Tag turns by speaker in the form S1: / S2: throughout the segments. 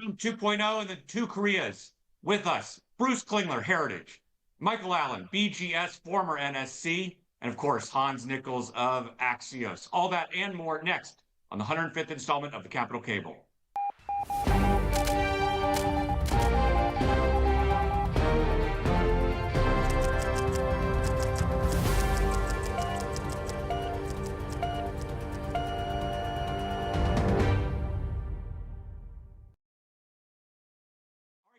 S1: Trump 2.0 and the two Koreas. With us, Bruce Klingner, Heritage, Michael Allen, BGS, former NSC, and of course, Hans Nichols of Axios. All that and more next on the 105th installment of the Capital Cable.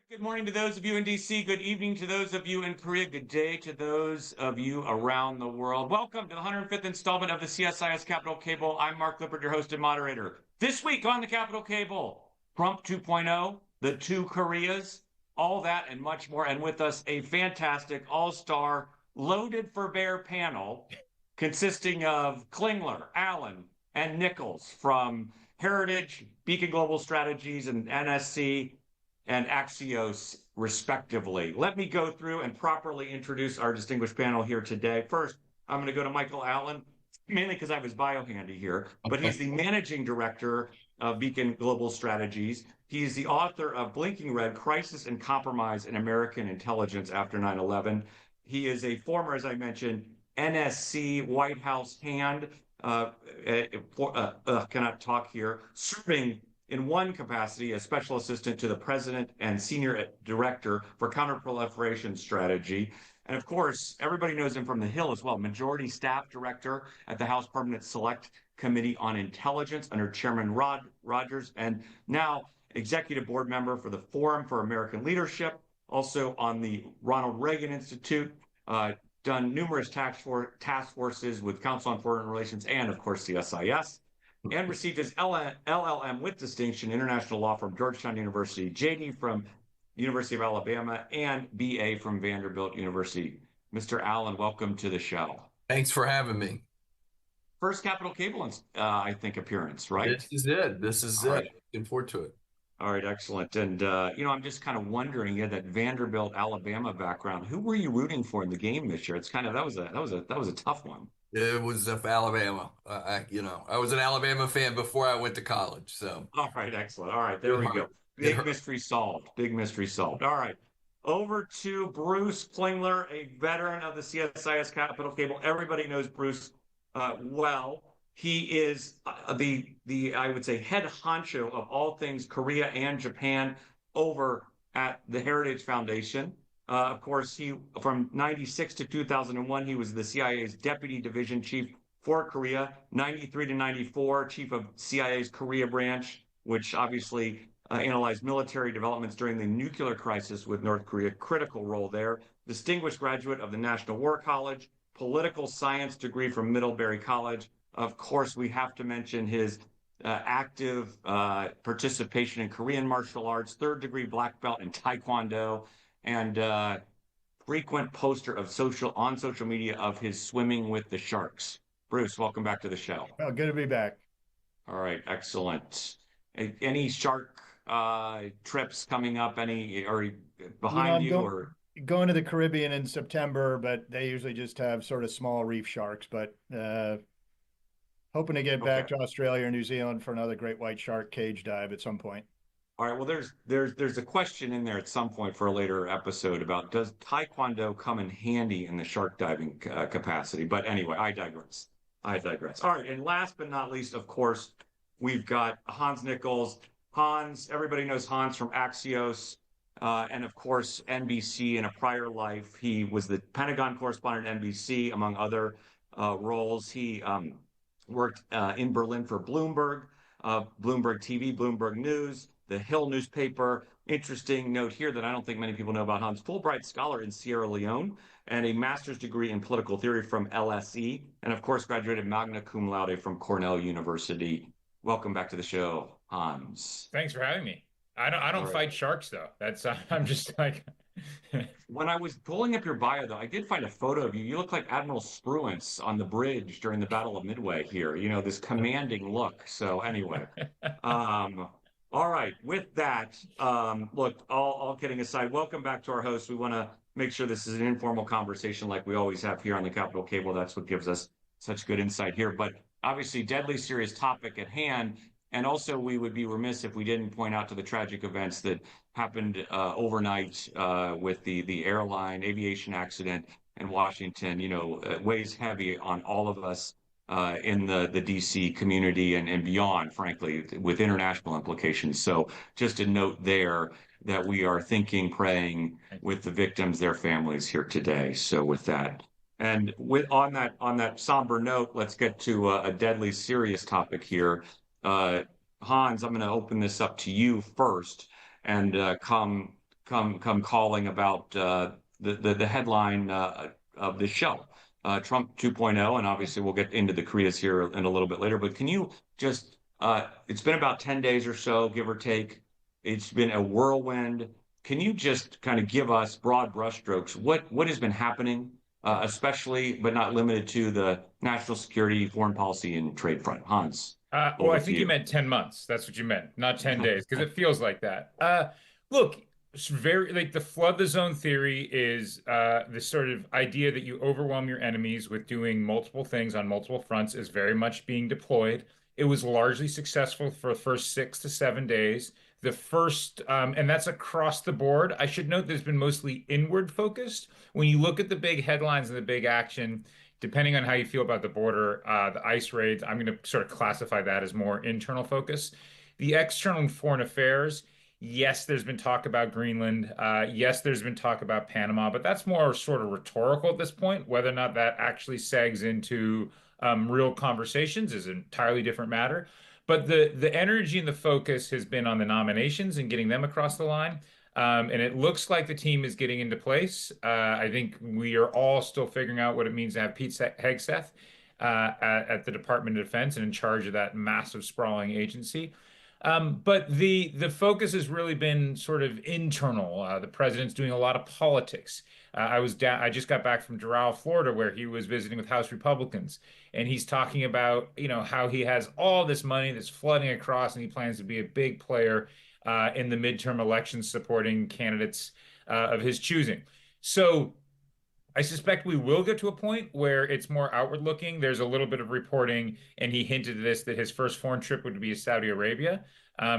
S1: Good morning to those of you in DC. Good evening to those of you in Korea. Good day to those of you around the world. Welcome to the 105th installment of the CSIS Capital Cable. I'm Mark Lippert, your host and moderator. This week on the Capital Cable, Trump 2.0, the two Koreas, all that and much more. And with us, a fantastic all-star loaded for bear panel consisting of Klingner, Allen, and Nichols from Heritage, Beacon Global Strategies, and NSC, and Axios, respectively. Let me go through and properly introduce our distinguished panel here today. First, I'm going to go to Michael Allen, mainly because I have his bio handy here, but he's the managing director of Beacon Global Strategies. He's the author of Blinking Red, Crisis and Compromise in American Intelligence After 9/11. He is a former, as I mentioned, NSC White House hand, cannot talk here, serving in one capacity as special assistant to the president and senior director for Counter-proliferation Strategy. And of course, everybody knows him from the Hill as well, majority staff director at the House Permanent Select Committee on Intelligence under Chairman Rogers, and now executive board member for the Forum for American Leadership, also on the Ronald Reagan Institute, done numerous task forces with Council on Foreign Relations and, of course, CSIS. And received his LLM with distinction, international law from Georgetown University, JD from University of Alabama, and BA from Vanderbilt University. Mr. Allen, welcome to the show.
S2: Thanks for having me.
S1: First Capital Cable, I think, appearance, right?
S2: This is it. This is it. Right. Looking forward to it.
S1: All right, excellent. And, I'm just kind of wondering, you had that Vanderbilt, Alabama background. Who were you rooting for in the game this year? It's kind of, that was a tough one.
S2: It was Alabama. I was an Alabama fan before I went to college. So.
S1: All right, excellent. All right, there we go. Big mystery solved. Big mystery solved. All right, over to Bruce Klingner, a veteran of the CSIS Capital Cable. Everybody knows Bruce well. He is the I would say head honcho of all things Korea and Japan over at the Heritage Foundation. Of course, he from 96 to 2001, he was the CIA's deputy division chief for Korea. 93 to 94, chief of CIA's Korea branch, which obviously analyzed military developments during the nuclear crisis with North Korea. Critical role there. Distinguished graduate of the National War College, political science degree from Middlebury College. Of course, we have to mention his active participation in Korean martial arts, third-degree black belt in Taekwondo, and frequent poster of on social media of his swimming with the sharks. Bruce, welcome back to the show.
S3: Well, good to be back.
S1: All right, excellent. Any shark trips coming up? Any or behind you or
S3: going to the Caribbean in September? But they usually just have sort of small reef sharks. But hoping to get back to Australia or New Zealand for another great white shark cage dive at some point.
S1: All right. Well, there's a question in there at some point for a later episode about does Taekwondo come in handy in the shark diving capacity? But anyway, I digress. All right. And last but not least, of course, we've got Hans Nichols. Hans, everybody knows Hans from Axios, and of course NBC in a prior life. He was the Pentagon correspondent at NBC, among other roles. He worked in Berlin for Bloomberg, Bloomberg TV, Bloomberg News, the Hill newspaper. Interesting note here that I don't think many people know about Hans. Fulbright scholar in Sierra Leone and a master's degree in political theory from LSE. And of course, graduated magna cum laude from Cornell University. Welcome back to the show, Hans.
S4: Thanks for having me. I don't fight sharks though. That's I'm just like.
S1: When I was pulling up your bio though, I did find a photo of you. You look like Admiral Spruance on the bridge during the Battle of Midway here. You know, this commanding look. So anyway. All right, with that, look, all kidding aside, welcome back to our host. We want to make sure this is an informal conversation like we always have here on the Capital Cable. That's what gives us such good insight here. But obviously, deadly serious topic at hand. And also, we would be remiss if we didn't point out to the tragic events that happened overnight with the airline aviation accident in Washington. Weighs heavy on all of us in the DC community and beyond, frankly, with international implications. So just a note there that we are thinking, praying with the victims, their families here today. So with that. And on that somber note, let's get to a deadly serious topic here. Hans, I'm going to open this up to you first, and come calling about the headline of the show, Trump 2.0, and obviously we'll get into the Koreas here in a little bit later. But can you just? It's been about 10 days or so, give or take. It's been a whirlwind. Can you just kind of give us broad brushstrokes what has been happening, especially but not limited to the national security, foreign policy, and trade front? Hans.
S4: Well, I think you meant 10 months. That's what you meant, not 10 days, because it feels like that. Look, it's very like the flood the zone theory is this sort of idea that you overwhelm your enemies with doing multiple things on multiple fronts is very much being deployed. It was largely successful for the first 6 to 7 days. The first, and that's across the board. I should note there's been mostly inward focused. When you look at the big headlines and the big action, depending on how you feel about the border, the ICE raids, I'm going to sort of classify that as more internal focus. The external and foreign affairs, yes, there's been talk about Greenland. Yes, there's been talk about Panama, but that's more sort of rhetorical at this point. Whether or not that actually segs into real conversations is an entirely different matter. But the energy and the focus has been on the nominations and getting them across the line. And it looks like the team is getting into place. I think we are all still figuring out what it means to have Pete Hegseth at the Department of Defense and in charge of that massive, sprawling agency. But the focus has really been sort of internal. The president's doing a lot of politics. I just got back from Doral, Florida, where he was visiting with House Republicans, and he's talking about how he has all this money that's flooding across, and he plans to be a big player in the midterm elections, supporting candidates of his choosing. So I suspect we will get to a point where it's more outward looking. There's a little bit of reporting, and he hinted at this, that his first foreign trip would be to Saudi Arabia.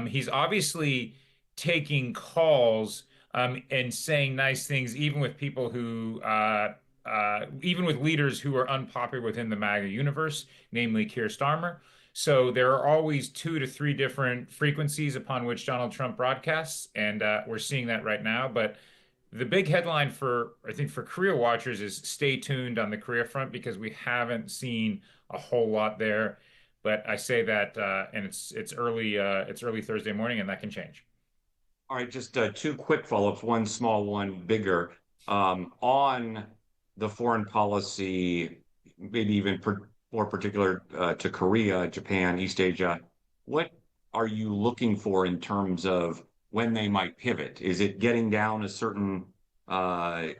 S4: He's obviously taking calls and saying nice things, even with people who, even with leaders who are unpopular within the MAGA universe, namely Keir Starmer. So there are always 2 to 3 different frequencies upon which Donald Trump broadcasts, and we're seeing that right now. But the big headline I think for Korea watchers is stay tuned on the Korea front, because we haven't seen a whole lot there. But I say that, and it's early Thursday morning, and that can change.
S1: All right, just 2 quick follow-ups, one small, one bigger. On the foreign policy, maybe even more particular to Korea, Japan, East Asia, what are you looking for in terms of when they might pivot? Is it getting down a certain number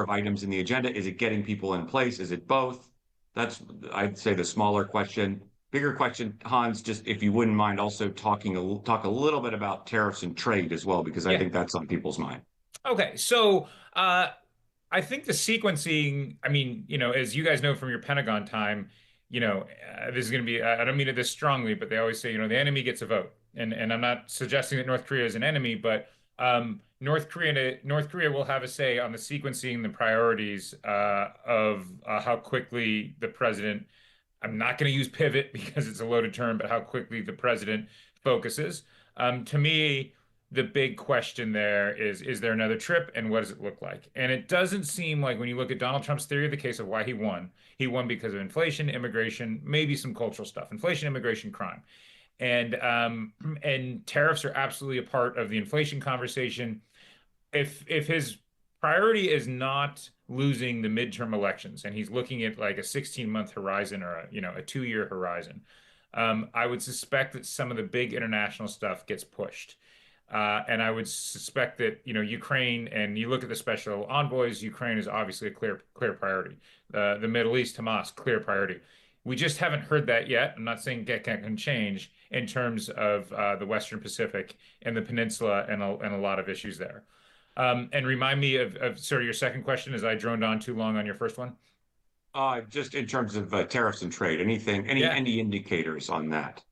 S1: of items in the agenda? Is it getting people in place? Is it both? That's, I'd say, the smaller question. Bigger question, Hans, just if you wouldn't mind also talk a little bit about tariffs and trade as well, because I think that's on people's mind.
S4: Okay, so I think the sequencing, I mean, as you guys know from your Pentagon time, this is going to be, I don't mean it this strongly, but they always say, the enemy gets a vote. And I'm not suggesting that North Korea is an enemy, but North Korea will have a say on the sequencing, the priorities of how quickly the president, I'm not going to use pivot because it's a loaded term, but how quickly the president focuses. To me, the big question there is there another trip, and what does it look like? And it doesn't seem like, when you look at Donald Trump's theory of the case of why he won because of inflation, immigration, maybe some cultural stuff, inflation, immigration, crime. And tariffs are absolutely a part of the inflation conversation. If his priority is not losing the midterm elections, and he's looking at like a 16-month horizon or a 2-year horizon, I would suspect that some of the big international stuff gets pushed. And I would suspect that, Ukraine, and you look at the special envoys, Ukraine is obviously a clear priority. The Middle East, Hamas, clear priority. We just haven't heard that yet. I'm not saying that can change in terms of the Western Pacific and the peninsula and a lot of issues there. And remind me of sort of your second question, as I droned on too long on your first one.
S1: Just in terms of tariffs and trade, any indicators on that?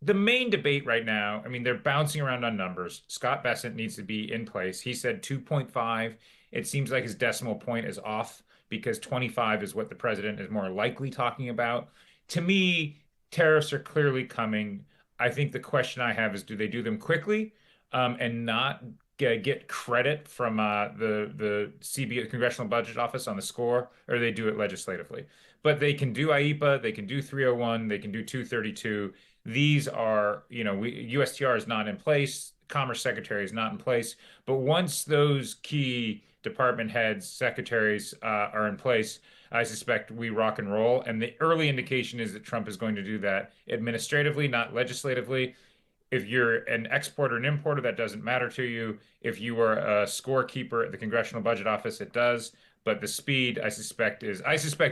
S4: the main debate right now, I mean, they're bouncing around on numbers. Scott Bessent needs to be in place. He said 2.5. It seems like his decimal point is off because 25 is what the president is more likely talking about. To me, tariffs are clearly coming. I think the question I have is, do they do them quickly and not get credit from the CB Congressional Budget Office on the score, or they do it legislatively? But they can do IEPA, they can do 301, they can do 232. These are, USTR is not in place, Commerce Secretary is not in place. But once those key department heads, secretaries are in place, I suspect we rock and roll. And the early indication is that Trump is going to do that administratively, not legislatively. If you're an exporter and importer, that doesn't matter to you. If you are a scorekeeper at the Congressional Budget Office, it does. But the speed, I suspect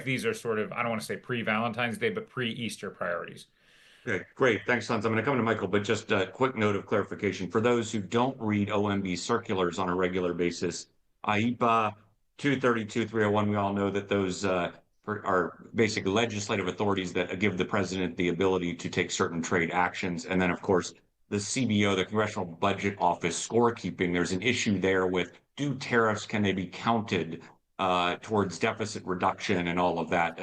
S4: these are sort of, I don't want to say pre-Valentine's Day, but pre-Easter priorities.
S1: Okay, great. Thanks, Hans. I'm going to come to Michael, but just a quick note of clarification. For those who don't read OMB circulars on a regular basis, IEPA 232, 301, we all know that those are basically legislative authorities that give the president the ability to take certain trade actions. And then, of course, the CBO, the Congressional Budget Office scorekeeping, there's an issue there with tariffs, can they be counted towards deficit reduction and all of that,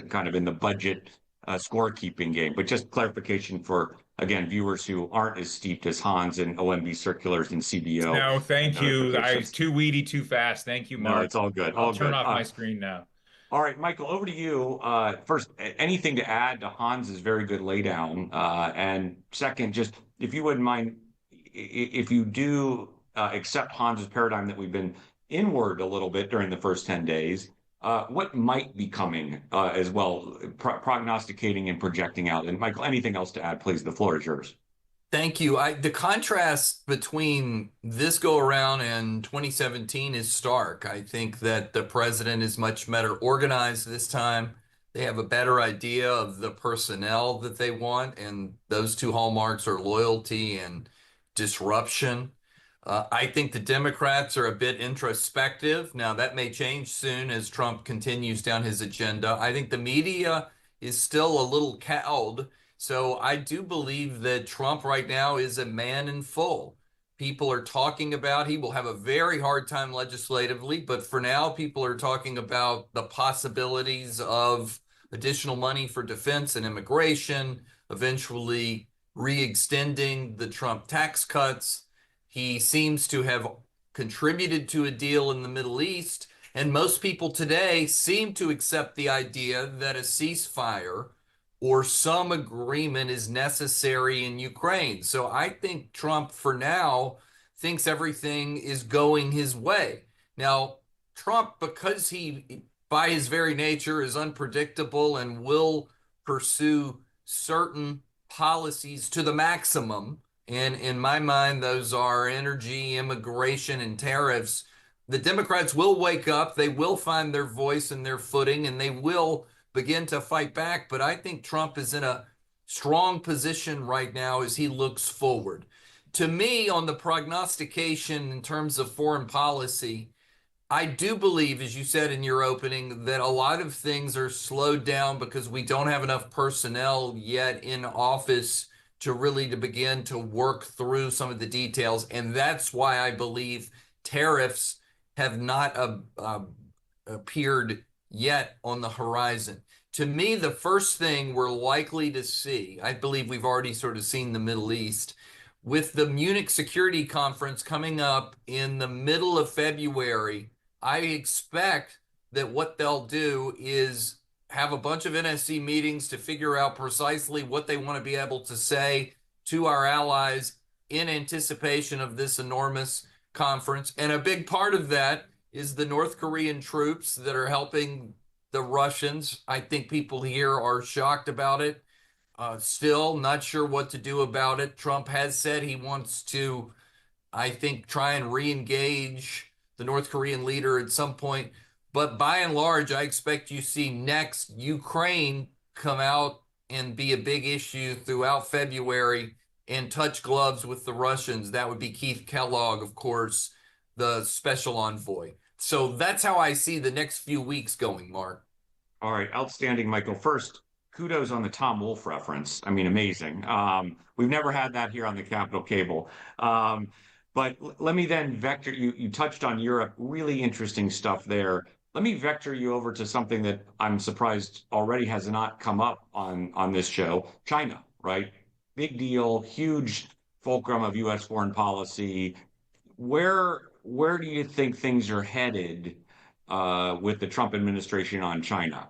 S1: kind of in the budget scorekeeping game. But just clarification for, again, viewers who aren't as steeped as Hans in OMB circirculars and CBO.
S4: No, thank you. I was too weedy too fast. Thank you, Mark.
S1: No, it's all good.
S4: I'll turn off my screen now.
S1: All right, Michael, over to you. First, anything to add to Hans's very good laydown? And second, just if you wouldn't mind, if you do accept Hans's paradigm that we've been inward a little bit during the first 10 days, what might be coming as well, prognosticating and projecting out? And Michael, anything else to add, please? The floor is yours.
S2: Thank you. The contrast between this go around and 2017 is stark. I think that the president is much better organized this time. They have a better idea of the personnel that they want, and those two hallmarks are loyalty and disruption. I think the Democrats are a bit introspective. Now, that may change soon as Trump continues down his agenda. I think the media is still a little cowed. So I do believe that Trump right now is a man in full. People are talking about he will have a very hard time legislatively, but for now, people are talking about the possibilities of additional money for defense and immigration, eventually re-extending the Trump tax cuts. He seems to have contributed to a deal in the Middle East, and most people today seem to accept the idea that a ceasefire or some agreement is necessary in Ukraine. So I think Trump, for now, thinks everything is going his way. Now, Trump, because he, by his very nature, is unpredictable and will pursue certain policies to the maximum, and in my mind, those are energy, immigration, and tariffs, the Democrats will wake up, they will find their voice and their footing, and they will begin to fight back. But I think Trump is in a strong position right now as he looks forward. To me, on the prognostication in terms of foreign policy, I do believe, as you said in your opening, that a lot of things are slowed down because we don't have enough personnel yet in office to begin to work through some of the details. And that's why I believe tariffs have not appeared yet on the horizon. To me, the first thing we're likely to see, I believe we've already sort of seen the Middle East, with the Munich Security Conference coming up in the middle of February, I expect that what they'll do is have a bunch of NSC meetings to figure out precisely what they want to be able to say to our allies in anticipation of this enormous conference. And a big part of that is the North Korean troops that are helping the Russians. I think people here are shocked about it. Still not sure what to do about it. Trump has said he wants to, I think, try and re-engage the North Korean leader at some point. But by and large, I expect you see next Ukraine come out and be a big issue throughout February and touch gloves with the Russians. That would be Keith Kellogg, of course, the special envoy. So that's how I see the next few weeks going, Mark.
S1: All right, outstanding, Michael. First, kudos on the Tom Wolfe reference. I mean, amazing. We've never had that here on the Capital Cable. But let me then vector you. You touched on Europe, really interesting stuff there. Let me vector you over to something that I'm surprised already has not come up on this show. China, right? Big deal, huge fulcrum of U.S. foreign policy. Where do you think things are headed with the Trump administration on China?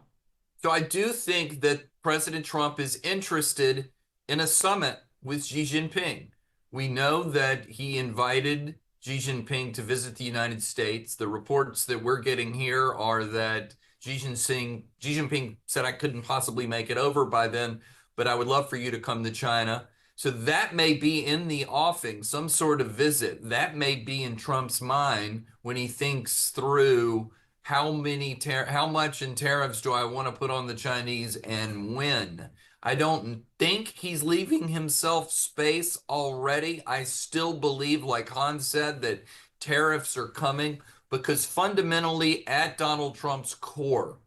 S2: So I do think that President Trump is interested in a summit with Xi Jinping. We know that he invited Xi Jinping to visit the United States. The reports that we're getting here are that Xi Jinping said, I couldn't possibly make it over by then, but I would love for you to come to China. So that may be in the offing, some sort of visit. That may be in Trump's mind when he thinks through how much in tariffs do I want to put on the Chinese and when. I don't think he's leaving himself space already. I still believe, like Hans said, that tariffs are coming because fundamentally at Donald Trump's core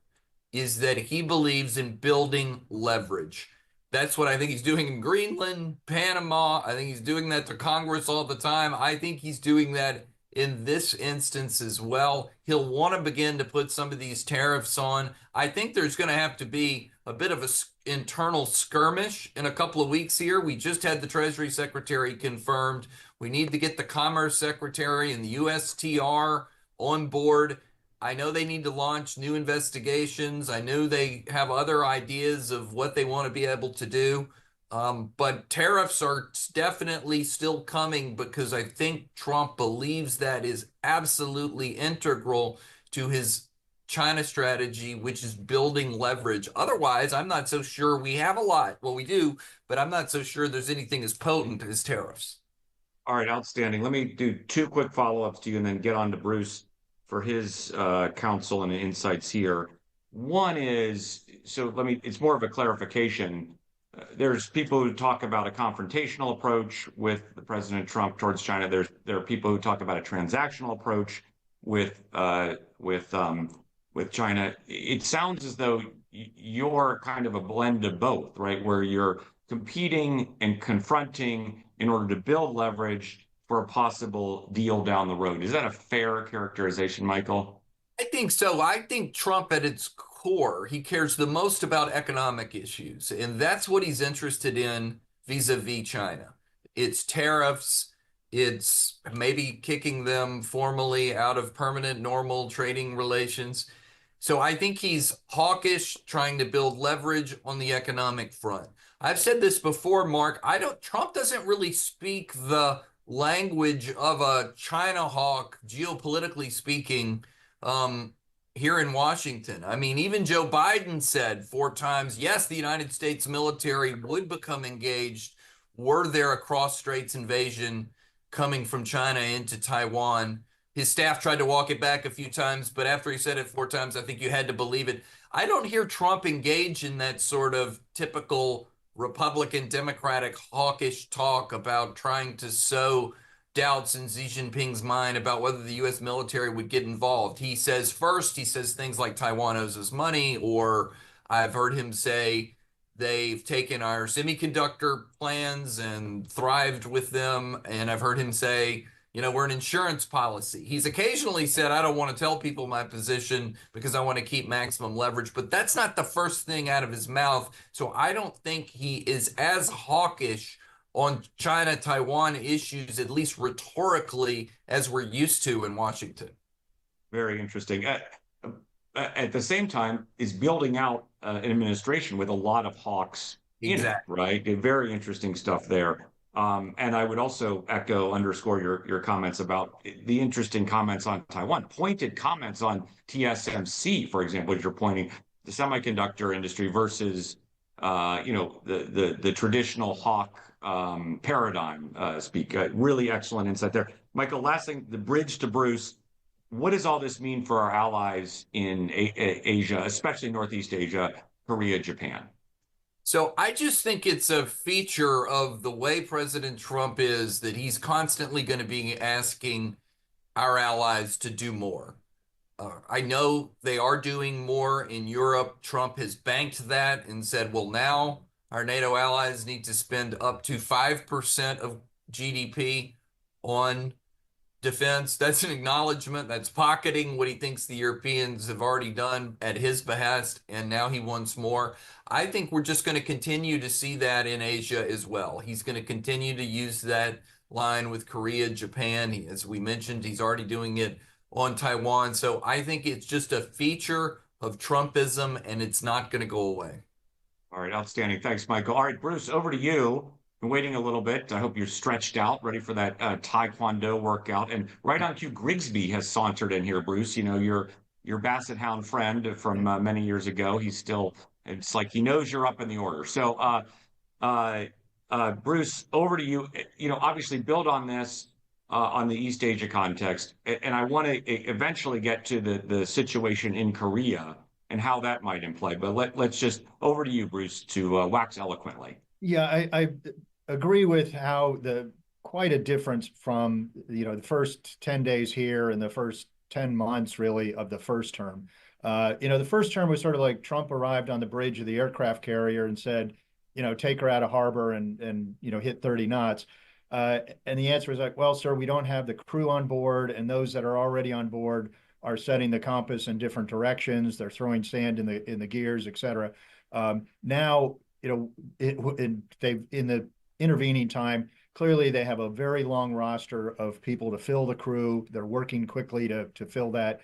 S2: is that he believes in building leverage. That's what I think he's doing in Greenland, Panama. I think he's doing that to Congress all the time. I think he's doing that in this instance as well. He'll want to begin to put some of these tariffs on. I think there's going to have to be a bit of an internal skirmish in a couple of weeks here. We just had the Treasury Secretary confirmed. We need to get the Commerce Secretary and the USTR on board. I know they need to launch new investigations. I know they have other ideas of what they want to be able to do. But tariffs are definitely still coming because I think Trump believes that is absolutely integral to his China strategy, which is building leverage. Otherwise, I'm not so sure we have a lot. Well, we do, but I'm not so sure there's anything as potent as tariffs.
S1: All right, outstanding. Let me do two quick follow-ups to you and then get on to Bruce for his counsel and insights here. One is, it's more of a clarification. There's people who talk about a confrontational approach with the President Trump towards China. There are people who talk about a transactional approach with China. It sounds as though you're kind of a blend of both, right? Where you're competing and confronting in order to build leverage for a possible deal down the road. Is that a fair characterization, Michael?
S2: I think so. I think Trump at its core, he cares the most about economic issues, and that's what he's interested in vis-a-vis China. It's tariffs, it's maybe kicking them formally out of permanent normal trading relations. So I think he's hawkish, trying to build leverage on the economic front. I've said this before, Mark. Trump doesn't really speak the language of a China hawk, geopolitically speaking, here in Washington. I mean, even Joe Biden said 4 times, yes, the United States military would become engaged were there a cross-straits invasion coming from China into Taiwan. His staff tried to walk it back a few times, but after he said it 4 times, I think you had to believe it. I don't hear Trump engage in that sort of typical Republican, Democratic, hawkish talk about trying to sow doubts in Xi Jinping's mind about whether the U.S. military would get involved. He says things like Taiwan owes us money, or I've heard him say they've taken our semiconductor plans and thrived with them. And I've heard him say, we're an insurance policy. He's occasionally said, I don't want to tell people my position because I want to keep maximum leverage, but that's not the first thing out of his mouth. So I don't think he is as hawkish on China-Taiwan issues, at least rhetorically, as we're used to in Washington.
S1: Very interesting. At the same time, is building out an administration with a lot of hawks in it, right? Very interesting stuff there. And I would also underscore your comments about the interesting comments on Taiwan, pointed comments on TSMC, for example, as you're pointing the semiconductor industry versus, the traditional hawk paradigm speak. Really excellent insight there. Michael, last thing, the bridge to Bruce. What does all this mean for our allies in Asia, especially Northeast Asia, Korea, Japan?
S2: So I just think it's a feature of the way President Trump is that he's constantly going to be asking our allies to do more. I know they are doing more in Europe. Trump has banked that and said, well, now our NATO allies need to spend up to 5% of GDP on defense. That's an acknowledgement. That's pocketing what he thinks the Europeans have already done at his behest, and now he wants more. I think we're just going to continue to see that in Asia as well. He's going to continue to use that line with Korea, Japan. As we mentioned, he's already doing it on Taiwan. So I think it's just a feature of Trumpism, and it's not going to go away.
S1: All right, outstanding. Thanks, Michael. All right, Bruce, over to you. Been waiting a little bit. I hope you're stretched out, ready for that Taekwondo workout. And right on cue, Grigsby has sauntered in here, Bruce. You know, your Basset Hound friend from many years ago. He's still, it's like he knows you're up in the order. So, Bruce, over to you. You know, obviously build on this on the East Asia context. And I want to eventually get to the situation in Korea and how that might in play. But let's just over to you, Bruce, to wax eloquently.
S3: Yeah, I agree with how quite a difference from, the first 10 days here and the first 10 months really of the first term. The first term was sort of like Trump arrived on the bridge of the aircraft carrier and said, take her out of harbor and hit 30 knots. And the answer was like, well, sir, we don't have the crew on board, and those that are already on board are setting the compass in different directions. They're throwing sand in the gears, et cetera. Now, they've in the intervening time, clearly they have a very long roster of people to fill the crew. They're working quickly to fill that.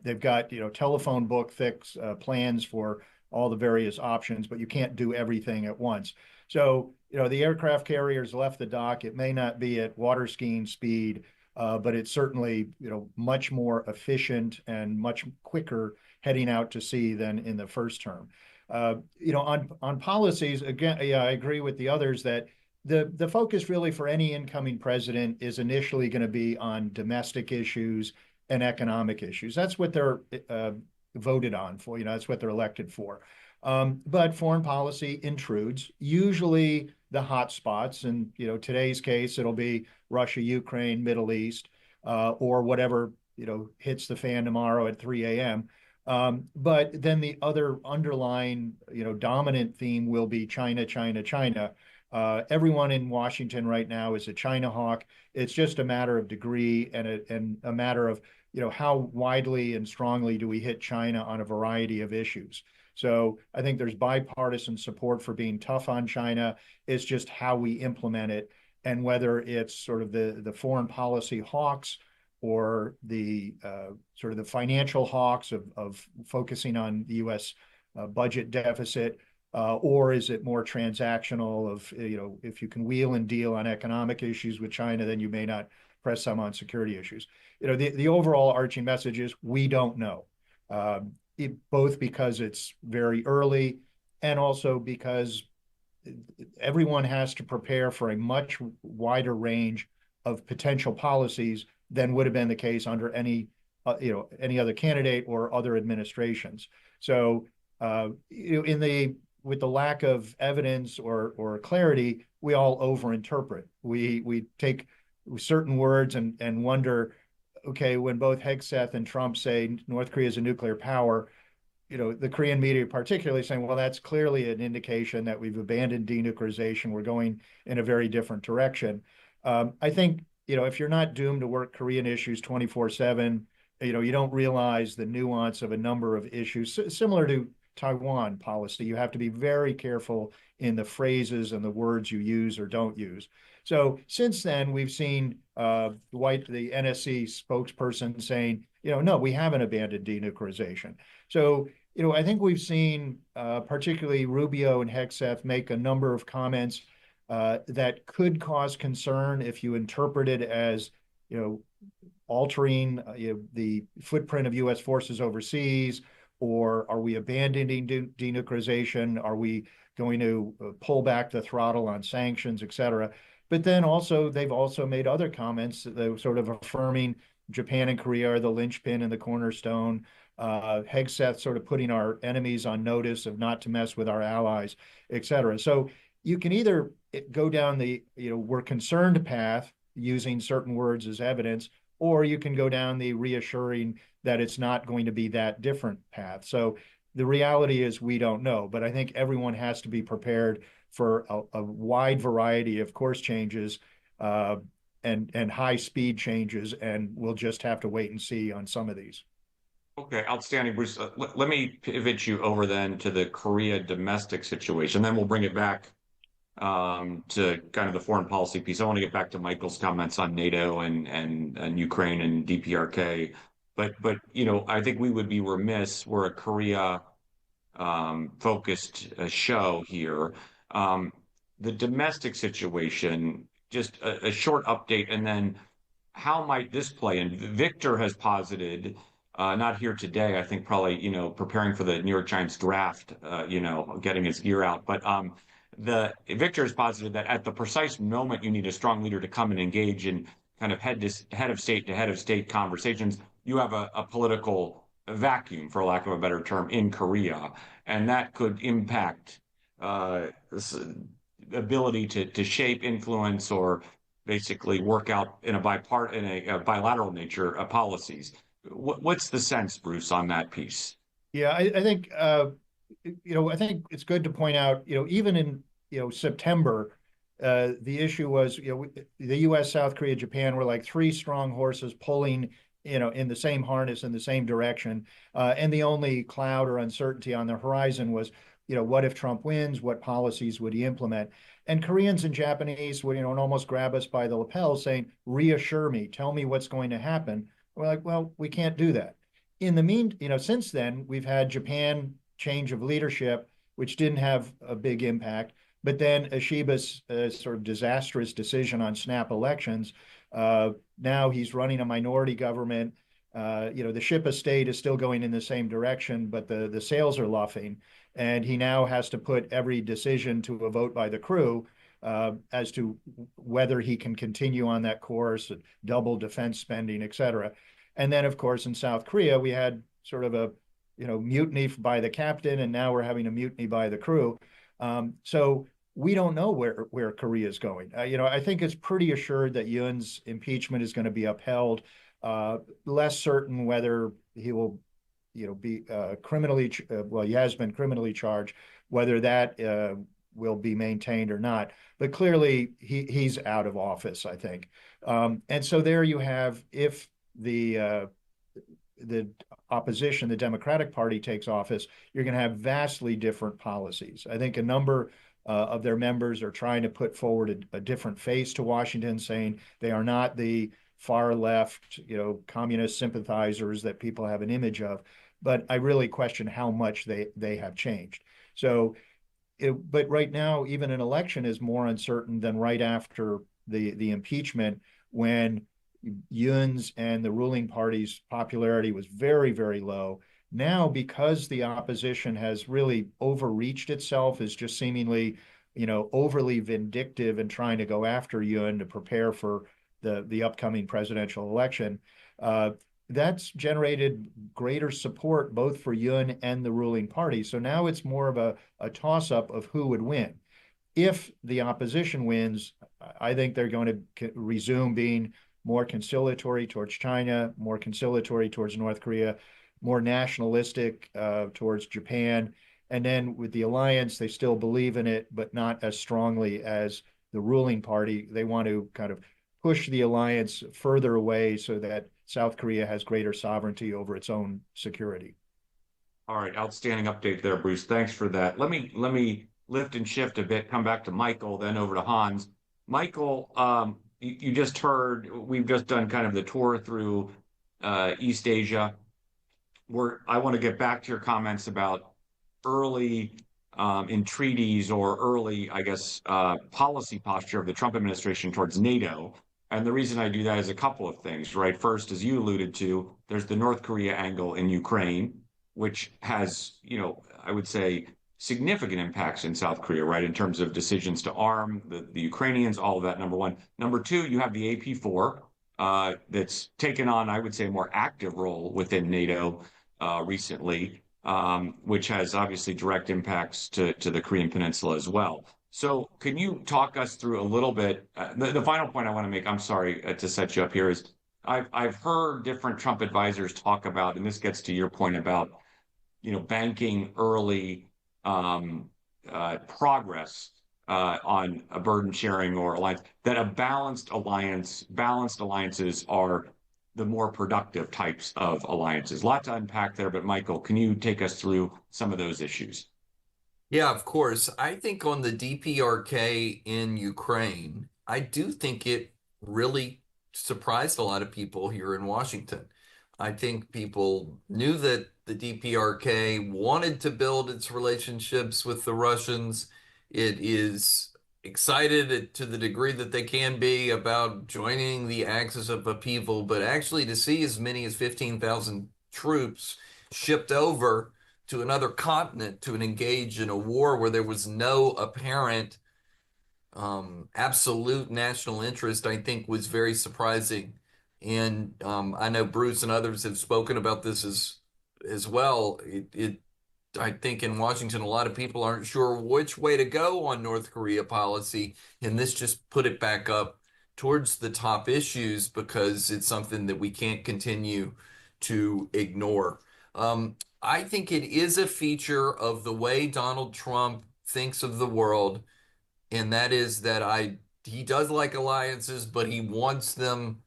S3: They've got telephone book fix plans for all the various options, but you can't do everything at once. So the aircraft carriers left the dock. It may not be at water skiing speed, but it's certainly much more efficient and much quicker heading out to sea than in the first term. On policies, again, yeah, I agree with the others that the focus really for any incoming president is initially going to be on domestic issues and economic issues. That's what they're voted on for. That's what they're elected for. But foreign policy intrudes, usually the hot spots. And today's case, it'll be Russia, Ukraine, Middle East, or whatever hits the fan tomorrow at 3 a.m. But then the other underlying, dominant theme will be China, China, China. Everyone in Washington right now is a China hawk. It's just a matter of degree and a matter of, how widely and strongly do we hit China on a variety of issues. So I think there's bipartisan support for being tough on China. It's just how we implement it, and whether it's sort of the foreign policy hawks or the sort of the financial hawks of focusing on the U.S. Budget deficit, or is it more transactional of, if you can wheel and deal on economic issues with China, then you may not press some on security issues. The overall arching message is we don't know, both because it's very early and also because everyone has to prepare for a much wider range of potential policies than would have been the case under any other candidate or other administrations. So, with the lack of evidence or clarity, we all overinterpret. We take certain words and wonder, okay, when both Hegseth and Trump say North Korea is a nuclear power, the Korean media particularly saying, well, that's clearly an indication that we've abandoned denuclearization. We're going in a very different direction. I think, if you're not doomed to work Korean issues 24/7, you don't realize the nuance of a number of issues similar to Taiwan policy. You have to be very careful in the phrases and the words you use or don't use. So since then, we've seen the NSC spokesperson saying, no, we haven't abandoned denuclearization. So, I think we've seen particularly Rubio and Hegseth make a number of comments that could cause concern if you interpret it as, altering the footprint of U.S. forces overseas, or are we abandoning denuclearization? Are we going to pull back the throttle on sanctions, et cetera? But then also, they've also made other comments that are sort of affirming Japan and Korea are the linchpin and the cornerstone. Hegseth sort of putting our enemies on notice of not to mess with our allies, et cetera. So you can either go down the, we're concerned path using certain words as evidence, or you can go down the reassuring that it's not going to be that different path. So the reality is we don't know, but I think everyone has to be prepared for a wide variety of course changes and high speed changes, and we'll just have to wait and see on some of these.
S1: Okay, outstanding, Bruce. Let me pivot you over then to the Korea domestic situation. Then we'll bring it back to kind of the foreign policy piece. I want to get back to Michael's comments on NATO and Ukraine and DPRK. But I think we would be remiss. We're a Korea focused show here. The domestic situation, just a short update, and then how might this play in? Victor has posited, not here today, I think probably, preparing for the New York Giants draft, getting his gear out. But the Victor has posited that at the precise moment you need a strong leader to come and engage in kind of head of state to head of state conversations, you have a political vacuum, for lack of a better term, in Korea. And that could impact ability to shape, influence, or basically work out in a bilateral nature policies. What's the sense, Bruce, on that piece?
S3: Yeah, I think I think it's good to point out, even in September, the issue was the U.S., South Korea, Japan were like three strong horses pulling in the same harness in the same direction, and the only cloud or uncertainty on the horizon was what if Trump wins? What policies would he implement? And Koreans and Japanese would almost grab us by the lapel, saying, "Reassure me, tell me what's going to happen." We're like, well, we can't do that. In the since then, we've had Japan change of leadership, which didn't have a big impact. But then Ishiba's sort of disastrous decision on snap elections. Now he's running a minority government. The ship of state is still going in the same direction, but the sails are luffing. And he now has to put every decision to a vote by the crew as to whether he can continue on that course, double defense spending, et cetera. And then, of course, in South Korea, we had sort of a mutiny by the captain, and now we're having a mutiny by the crew. So we don't know where Korea is going. I think it's pretty assured that Yoon's impeachment is going to be upheld. Less certain whether he will be criminally, he has been criminally charged, whether that will be maintained or not. But clearly, he's out of office, I think. And so there you have, if the opposition, the Democratic Party, takes office, you're going to have vastly different policies. I think a number of their members are trying to put forward a different face to Washington, saying they are not the far left, communist sympathizers that people have an image of. But I really question how much they have changed. So, but right now, even an election is more uncertain than right after the impeachment, when Yoon's and the ruling party's popularity was very, very low. Now, because the opposition has really overreached itself, is just seemingly, overly vindictive and trying to go after Yoon to prepare for the upcoming presidential election, that's generated greater support both for Yoon and the ruling party. So now it's more of a toss-up of who would win. If the opposition wins, I think they're going to resume being more conciliatory towards China, more conciliatory towards North Korea, more nationalistic towards Japan. And then with the alliance, they still believe in it, but not as strongly as the ruling party. They want to kind of push the alliance further away so that South Korea has greater sovereignty over its own security.
S1: All right, outstanding update there, Bruce. Thanks for that. Let me lift and shift a bit, come back to Michael, then over to Hans. Michael, you just heard, we've just done kind of the tour through East Asia. I want to get back to your comments about early entreaties or early, I guess, policy posture of the Trump administration towards NATO. And the reason I do that is a couple of things, right? First, as you alluded to, there's the North Korea angle in Ukraine, which has, I would say, significant impacts in South Korea, right? In terms of decisions to arm the Ukrainians, all of that, number one. Number two, you have the AP4 that's taken on, I would say, a more active role within NATO recently, which has obviously direct impacts to the Korean Peninsula as well. So can you talk us through a little bit, the final point I want to make, I'm sorry to set you up here, is I've heard different Trump advisors talk about, and this gets to your point about, banking early progress on a burden sharing or alliance, that a balanced alliances are the more productive types of alliances. A lot to unpack there, but Michael, can you take us through some of those issues?
S2: Yeah, of course. I think on the DPRK in Ukraine, I do think it really surprised a lot of people here in Washington. I think people knew that the DPRK wanted to build its relationships with the Russians. It is excited to the degree that they can be about joining the Axis of Upheaval, but actually to see as many as 15,000 troops shipped over to another continent to engage in a war where there was no apparent absolute national interest, I think was very surprising. And I know Bruce and others have spoken about this as well. I think in Washington, a lot of people aren't sure which way to go on North Korea policy, and this just put it back up towards the top issues because it's something that we can't continue to ignore. I think it is a feature of the way Donald Trump thinks of the world, and that is that he does like alliances, but he wants them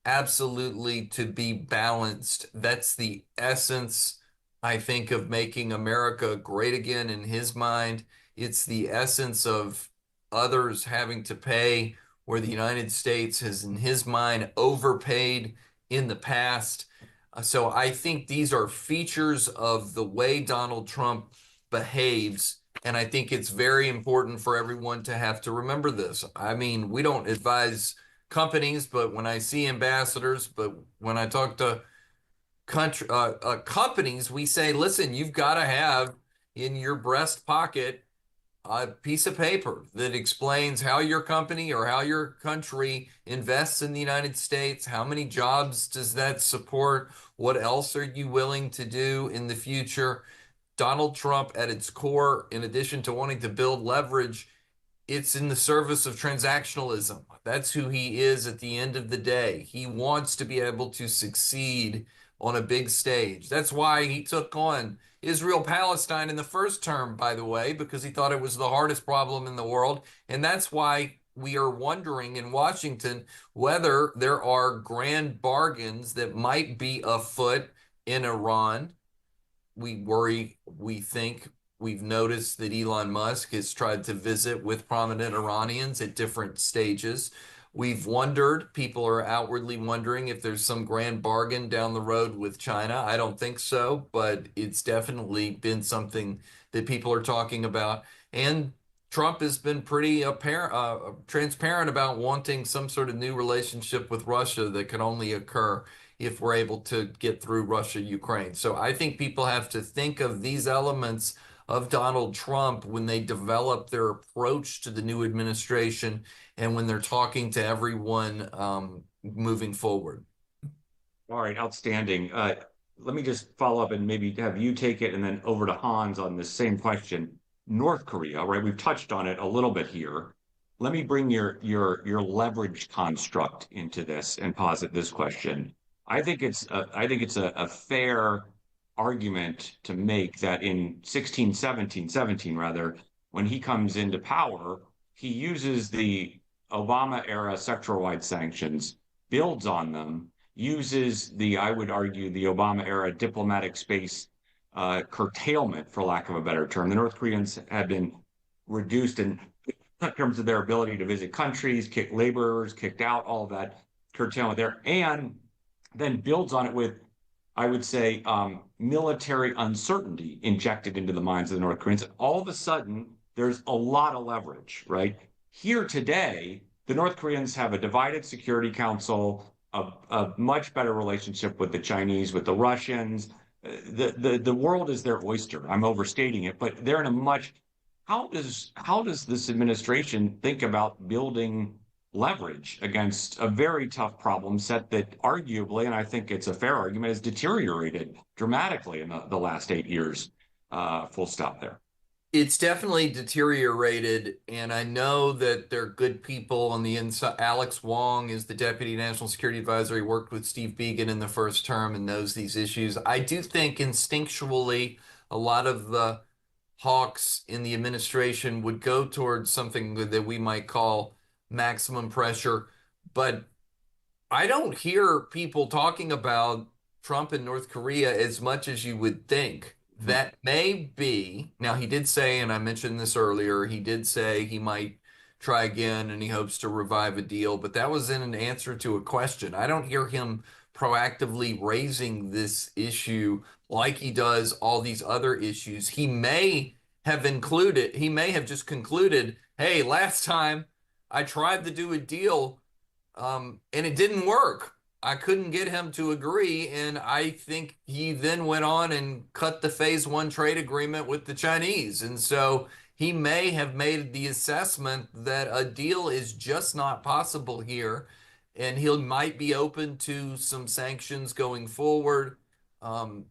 S2: absolutely to be balanced. That's the essence, I think, of making America great again in his mind. It's the essence of others having to pay where the United States has, in his mind, overpaid in the past. So I think these are features of the way Donald Trump behaves. And I think it's very important for everyone to have to remember this. I mean, we don't advise companies, but when I see ambassadors, but when I talk to companies, we say, listen, you've got to have in your breast pocket a piece of paper that explains how your company or how your country invests in the United States. How many jobs does that support? What else are you willing to do in the future? Donald Trump, at its core, in addition to wanting to build leverage, it's in the service of transactionalism. That's who he is at the end of the day. He wants to be able to succeed on a big stage. That's why he took on Israel-Palestine in the first term, by the way, because he thought it was the hardest problem in the world. And that's why we are wondering in Washington whether there are grand bargains that might be afoot in Iran. We think we've noticed that Elon Musk has tried to visit with prominent Iranians at different stages. We've wondered, people are outwardly wondering if there's some grand bargain down the road with China. I don't think so, but it's definitely been something that people are talking about. And Trump has been pretty transparent about wanting some sort of new relationship with Russia that can only occur if we're able to get through Russia, Ukraine. So I think people have to think of these elements of Donald Trump when they develop their approach to the new administration and when they're talking to everyone moving forward.
S1: All right, outstanding. Let me just follow up and maybe have you take it and then over to Hans on the same question. North Korea, right? We've touched on it a little bit here. Let me bring your leverage construct into this and posit this question. I think it's a fair argument to make that in 17 rather, when he comes into power, he uses the Obama era sector-wide sanctions, builds on them, uses I would argue, the Obama era diplomatic space curtailment, for lack of a better term. The North Koreans had been reduced in terms of their ability to visit countries, kick laborers, kicked out, all of that curtailment there, and then builds on it with, I would say, military uncertainty injected into the minds of the North Koreans. All of a sudden, there's a lot of leverage, right? Here today, the North Koreans have a divided Security Council, a much better relationship with the Chinese, with the Russians. The world is their oyster. I'm overstating it, but they're in a much. How does this administration think about building leverage against a very tough problem set that arguably, and I think it's a fair argument, has deteriorated dramatically in the last 8 years? Full stop there.
S2: It's definitely deteriorated, and I know that there are good people on the inside. Alex Wong is the Deputy National Security Advisor. He worked with Steve Biegun in the first term and knows these issues. I do think instinctually a lot of the hawks in the administration would go towards something that we might call maximum pressure, but I don't hear people talking about Trump and North Korea as much as you would think. That may be, now he did say, and I mentioned this earlier, he did say he might try again and he hopes to revive a deal, but that was in an answer to a question. I don't hear him proactively raising this issue like he does all these other issues. He may have just concluded, hey, last time I tried to do a deal, and it didn't work. I couldn't get him to agree, and I think he then went on and cut the phase one trade agreement with the Chinese. And so he may have made the assessment that a deal is just not possible here, and he might be open to some sanctions going forward.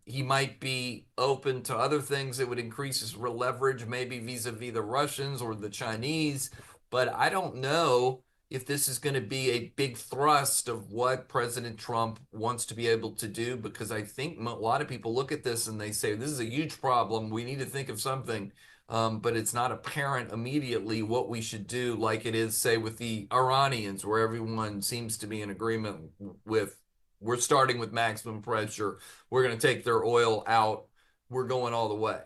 S2: He might be open to other things that would increase his leverage, maybe vis-a-vis the Russians or the Chinese. But I don't know if this is going to be a big thrust of what President Trump wants to be able to do, because I think a lot of people look at this and they say, this is a huge problem. We need to think of something. But it's not apparent immediately what we should do, like it is, say, with the Iranians, where everyone seems to be in agreement with, we're starting with maximum pressure. We're going to take their oil out. We're going all the way.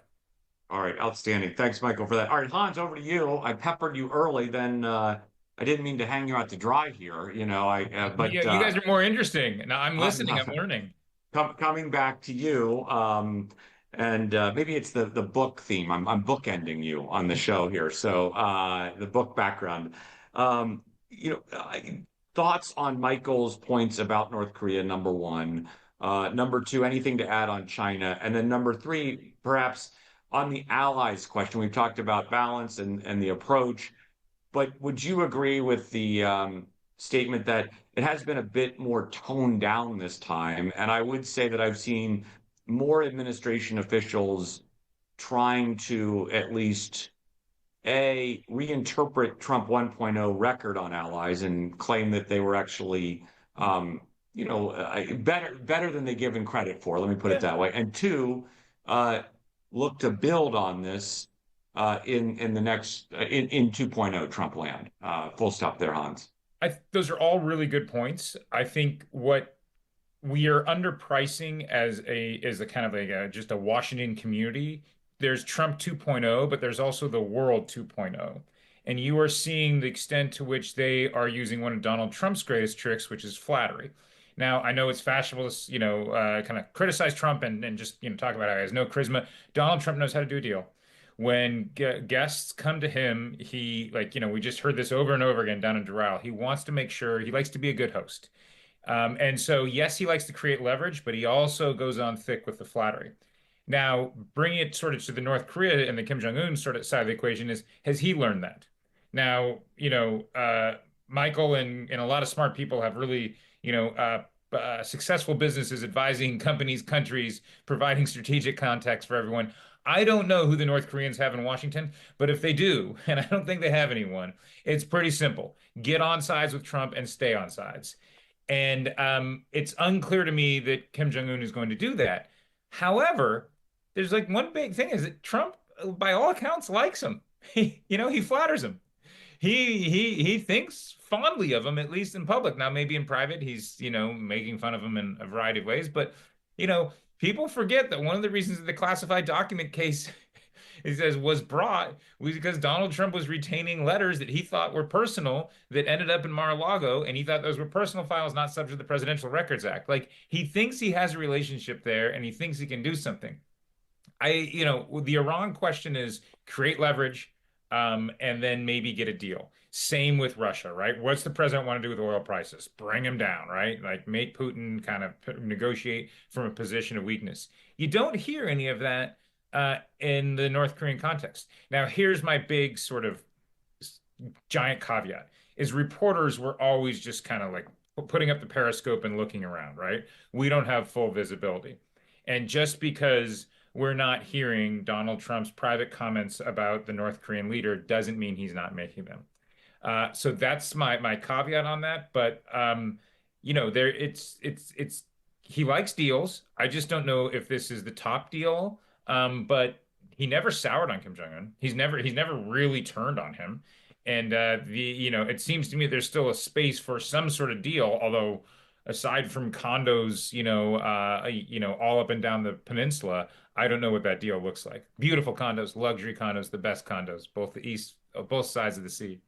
S1: All right, outstanding. Thanks, Michael, for that. All right, Hans, over to you. I peppered you early, then I didn't mean to hang you out to dry here, but
S4: you guys are more interesting. Now I'm listening, I'm learning.
S1: Coming back to you, and maybe it's the book theme. I'm bookending you on the show here. So the book background. Thoughts on Michael's points about North Korea, number one. Number two, anything to add on China? And then number three, perhaps on the allies question. We've talked about balance and the approach, but would you agree with the statement that it has been a bit more toned down this time? And I would say that I've seen more administration officials trying to at least reinterpret Trump 1.0 record on allies and claim that they were actually better than they given credit for. Let me put it that way. And two, look to build on this in the next in 2.0 Trump land. Full stop there, Hans.
S4: Those are all really good points. I think what we are underpricing as a kind of just a Washington community. There's Trump 2.0, but there's also the world 2.0. And you are seeing the extent to which they are using one of Donald Trump's greatest tricks, which is flattery. Now, I know it's fashionable to, kind of criticize Trump and just, talk about how he has no charisma. Donald Trump knows how to do a deal. When guests come to him, he, we just heard this over and over again down in Doral. He wants to make sure, he likes to be a good host. And so, yes, he likes to create leverage, but he also goes on thick with the flattery. Now, bringing it sort of to the North Korea and the Kim Jong-un sort of side of the equation has he learned that? Now, Michael and a lot of smart people have really, successful businesses advising companies, countries, providing strategic context for everyone. I don't know who the North Koreans have in Washington, but if they do, and I don't think they have anyone, it's pretty simple. Get on sides with Trump and stay on sides. And it's unclear to me that Kim Jong-un is going to do that. However, there's one big thing is that Trump, by all accounts, likes him. He flatters him. He thinks fondly of him, at least in public. Now, maybe in private, he's, making fun of him in a variety of ways. But, people forget that one of the reasons that the classified document case was brought was because Donald Trump was retaining letters that he thought were personal that ended up in Mar-a-Lago, and he thought those were personal files not subject to the Presidential Records Act. He thinks he has a relationship there, and he thinks he can do something. The Iran question is create leverage, and then maybe get a deal. Same with Russia, right? What's the president want to do with oil prices? Bring them down, right? Make Putin kind of negotiate from a position of weakness. You don't hear any of that in the North Korean context. Now, here's my big sort of giant caveat is reporters were always just kind of putting up the periscope and looking around, right? We don't have full visibility. And just because we're not hearing Donald Trump's private comments about the North Korean leader doesn't mean he's not making them. So that's my caveat on that. But there it's he likes deals. I just don't know if this is the top deal. But he never soured on Kim Jong-un. He's never really turned on him. And it seems to me there's still a space for some sort of deal, although aside from condos, all up and down the peninsula, I don't know what that deal looks like. Beautiful condos, luxury condos, the best condos, both sides of the sea.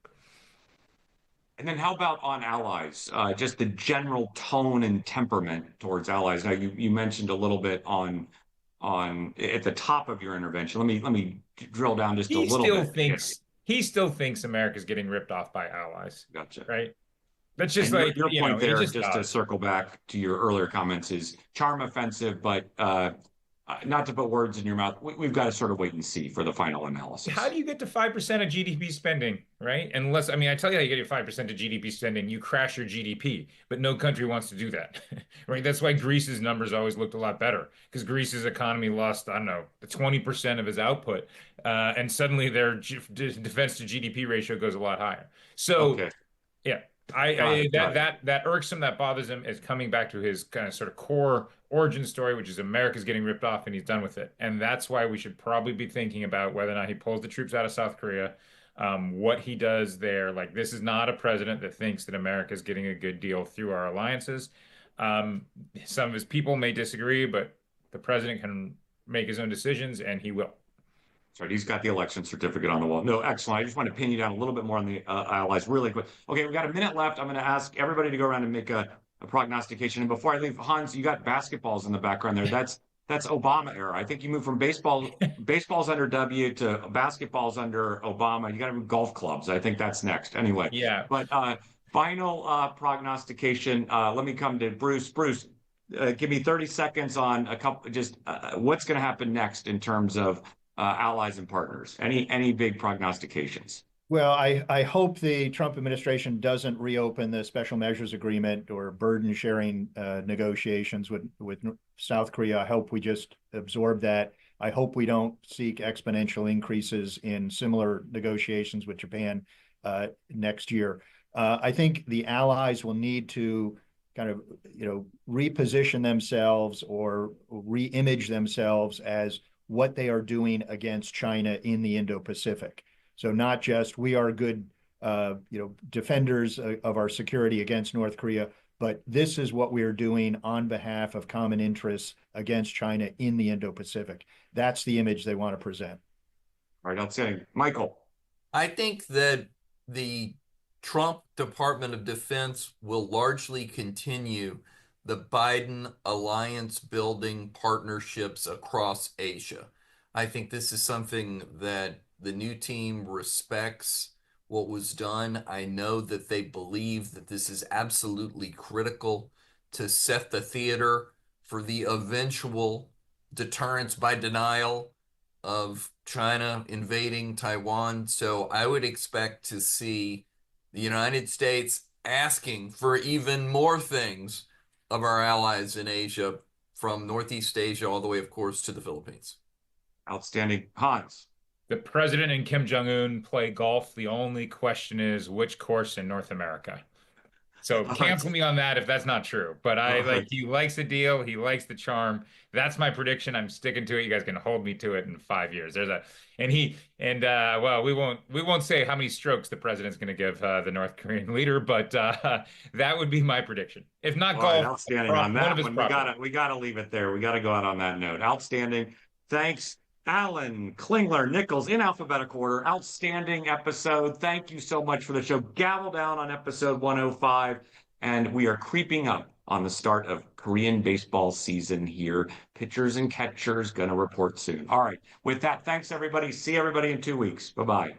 S1: And then how about on allies? Just the general tone and temperament towards allies. Now you mentioned a little bit on at the top of your intervention. Let me drill down just a
S4: He
S1: little
S4: still
S1: bit.
S4: thinks he still thinks America's getting ripped off by allies,
S1: Gotcha.
S4: right? That's just
S1: And
S4: like,
S1: your point
S4: he
S1: there,
S4: just
S1: just to
S4: does.
S1: circle back to your earlier comments, is charm offensive, but not to put words in your mouth. We've got to sort of wait and see for the final analysis.
S4: How do you get to 5% of GDP spending, right? Unless, I mean, I tell you how you get to 5% of GDP spending, you crash your GDP, but no country wants to do that, right? That's why Greece's numbers always looked a lot better because Greece's economy lost, I don't know, 20% of its output, and suddenly their defense to GDP ratio goes a lot higher. So,
S1: Okay.
S4: yeah,
S1: Got it.
S4: that irksome, that bothers him is coming back to his kind of sort of core origin story, which is America's getting ripped off and he's done with it. And that's why we should probably be thinking about whether or not he pulls the troops out of South Korea, what he does there. Like, this is not a president that thinks that America is getting a good deal through our alliances. Some of his people may disagree, but the president can make his own decisions and he will.
S1: Sorry, he's got the election certificate on the wall. No, excellent. I just want to pin you down a little bit more on the allies really quick. Okay, we got a minute left. I'm going to ask everybody to go around and make a prognostication. And before I leave, Hans, you got basketballs in the background there. That's Obama era. I think you moved from baseball's under W to basketball's under Obama. You got to move golf clubs. I think that's next. Anyway,
S4: Yeah.
S1: but final prognostication. Let me come to Bruce. Bruce, give me 30 seconds on a couple. Just what's going to happen next in terms of allies and partners. Any big prognostications?
S3: Well, I hope the Trump administration doesn't reopen the special measures agreement or burden sharing negotiations with South Korea. I hope we just absorb that. I hope we don't seek exponential increases in similar negotiations with Japan next year. I think the allies will need to kind of, reposition themselves or re-image themselves as what they are doing against China in the Indo-Pacific. So not just we are good, defenders of our security against North Korea, but this is what we are doing on behalf of common interests against China in the Indo-Pacific. That's the image they want to present.
S1: All right, outstanding. Michael.
S2: I think that the Trump Department of Defense will largely continue the Biden alliance building partnerships across Asia. I think this is something that the new team respects what was done. I know that they believe that this is absolutely critical to set the theater for the eventual deterrence by denial of China invading Taiwan. So I would expect to see the United States asking for even more things of our allies in Asia, from Northeast Asia all the way, of course, to the Philippines.
S1: Outstanding. Hans.
S4: The president and Kim Jong-un play golf. The only question is which course in North America. So cancel me on that if that's not true. But he likes the deal. He likes the charm. That's my prediction. I'm sticking to it. You guys can hold me to it in 5 years. Well, we won't say how many strokes the president's going to give the North Korean leader, but that would be my prediction. If not golf,
S1: right, outstanding on that one.
S4: Property.
S1: We gotta leave it there. We gotta go out on that note. Outstanding. Thanks, Alan, Klingler, Nichols, in alphabetical order. Outstanding episode. Thank you so much for the show. Gavel down on episode 105. And we are creeping up on the start of Korean baseball season here. Pitchers and catchers going to report soon. All right. With that, thanks, everybody. See everybody in 2 weeks. Bye-bye.